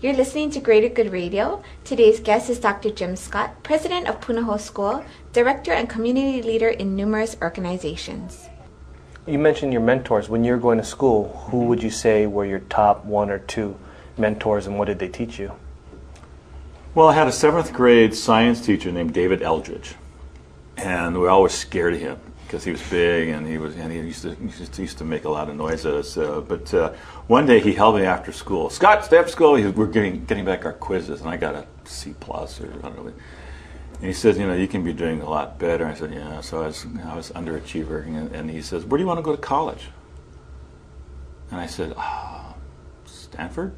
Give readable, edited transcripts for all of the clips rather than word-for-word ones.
You're listening to Greater Good Radio. Today's guest is Dr. Jim Scott, President of Punahou School, Director and Community Leader in numerous organizations. You mentioned your mentors. When you were going to school, who would you say were your top one or two mentors, and what did they teach you? Well, I had a 7th grade science teacher named David Eldridge, and we were always scared of him because he was big and he used to make a lot of noise at us. But one day he held me after school. Scott, stay after school. We're getting back our quizzes, and I got a C+ or I don't know. And he says, you can be doing a lot better. I said, yeah. So I was underachiever, and he says, where do you want to go to college? And I said, Stanford.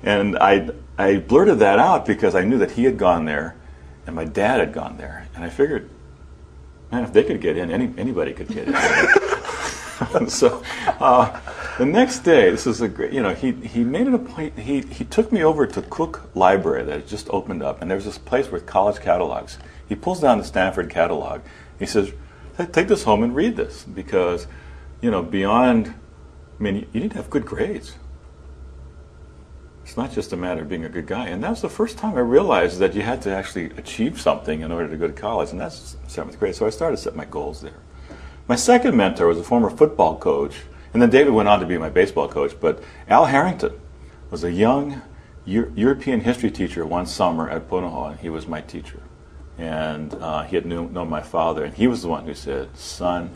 and I blurted that out because I knew that he had gone there, and my dad had gone there, and I figured, man, if they could get in, anybody could get in. So the next day, this is a great, he made it a point. He took me over to Cook Library that had just opened up, and there was this place with college catalogs. He pulls down the Stanford catalog. He says, take this home and read this because, beyond, you need to have good grades. It's not just a matter of being a good guy. And that was the first time I realized that you had to actually achieve something in order to go to college, and that's 7th grade. So I started to set my goals there. My second mentor was a former football coach, and then David went on to be my baseball coach, but Al Harrington was a young European history teacher one summer at Punahou, and he was my teacher. And he had known my father, and he was the one who said, son,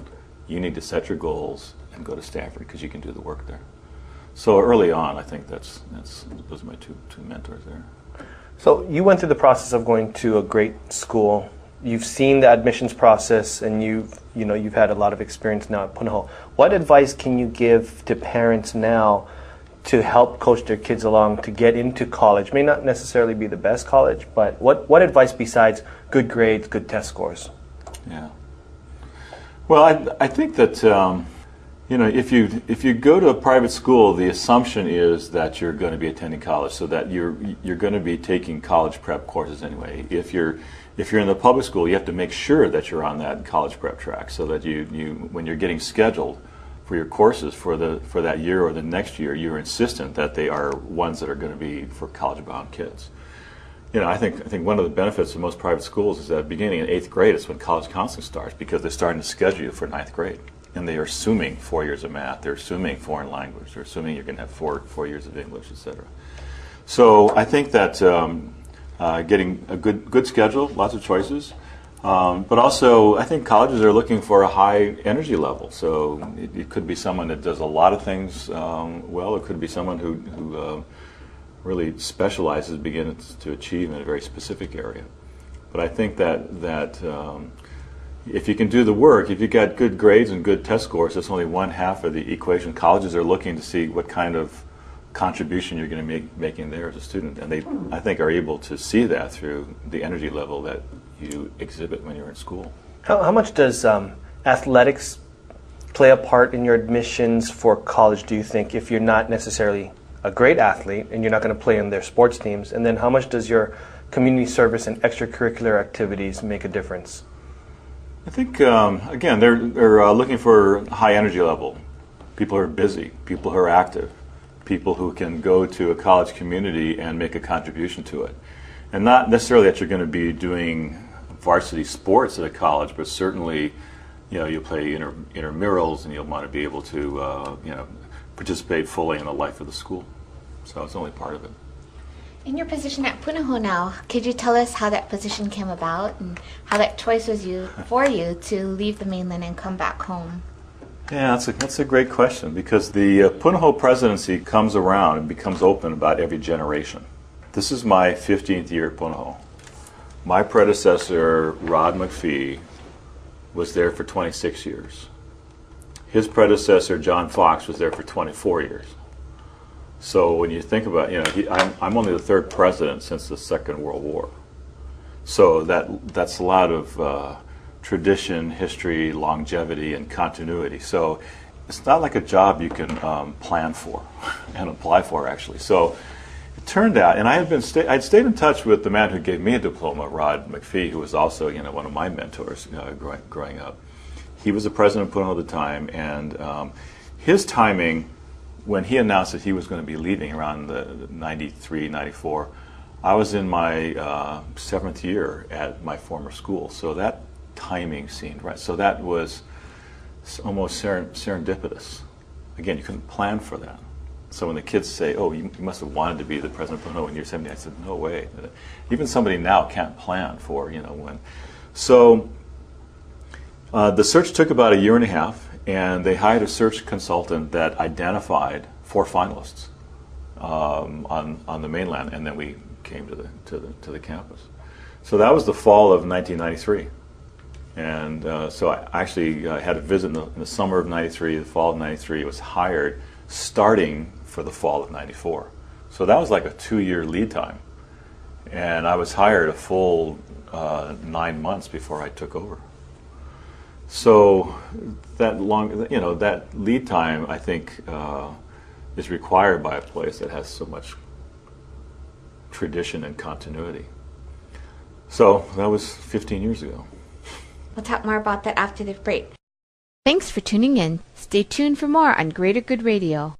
you need to set your goals and go to Stanford because you can do the work there. So early on, I think those are my two mentors there. So you went through the process of going to a great school. You've seen the admissions process, and you've had a lot of experience now at Punahou. What advice can you give to parents now to help coach their kids along to get into college? May not necessarily be the best college, but what advice besides good grades, good test scores? Yeah. Well, I think that if you go to a private school, the assumption is that you're going to be attending college, so that you're going to be taking college prep courses anyway. If you're in the public school, you have to make sure that you're on that college prep track, so that you when you're getting scheduled for your courses for that year or the next year, you're insistent that they are ones that are going to be for college-bound kids. I think one of the benefits of most private schools is that beginning in 8th grade is when college counseling starts, because they're starting to schedule you for 9th grade. And they are assuming 4 years of math, they're assuming foreign language, they're assuming you're going to have four years of English, etc. So I think that getting a good schedule, lots of choices, but also I think colleges are looking for a high energy level. So it could be someone that does a lot of things well, it could be someone who really specializes, begins to achieve in a very specific area. But I think that if you can do the work, if you got good grades and good test scores, that's only one half of the equation. Colleges are looking to see what kind of contribution you're going to be making there as a student, and they, I think, are able to see that through the energy level that you exhibit when you're in school. How much does athletics play a part in your admissions for college, do you think, if you're not necessarily a great athlete and you're not going to play in their sports teams? And then how much does your community service and extracurricular activities make a difference? I think, again, they're looking for high energy level, people who are busy, people who are active, people who can go to a college community and make a contribution to it. And not necessarily that you're going to be doing varsity sports at a college, but certainly, you'll play intramurals, and you'll want to be able to, participate fully in the life of the school. So it's only part of it. In your position at Punahou now, could you tell us how that position came about and how that choice was for you to leave the mainland and come back home? Yeah, that's a great question, because the Punahou presidency comes around and becomes open about every generation. This is my 15th year at Punahou. My predecessor, Rod McPhee, was there for 26 years. His predecessor, John Fox, was there for 24 years. So when you think about, I'm only the 3rd president since the Second World War. So that's a lot of tradition, history, longevity, and continuity. So it's not like a job you can plan for and apply for, actually. So it turned out, and I'd stayed in touch with the man who gave me a diploma, Rod McPhee, who was also one of my mentors growing up. He was the president of Punahou at the time, and his timing when he announced that he was going to be leaving around the 93, 94, I was in my 7th year at my former school. So that timing seemed right. So that was almost serendipitous. Again, you couldn't plan for that. So when the kids say, oh, you must have wanted to be the president of Punahou when you're 70, I said, no way. Even somebody now can't plan for, when. So the search took about 1.5 years, and they hired a search consultant that identified 4 finalists on the mainland, and then we came to the campus. So that was the fall of 1993. And so I actually had a visit in the summer of 93, the fall of 93. It was hired starting for the fall of 94. So that was like a 2-year lead time. And I was hired a full 9 months before I took over. So that that lead time, I think, is required by a place that has so much tradition and continuity. So that was 15 years ago. We'll talk more about that after the break. Thanks for tuning in. Stay tuned for more on Greater Good Radio.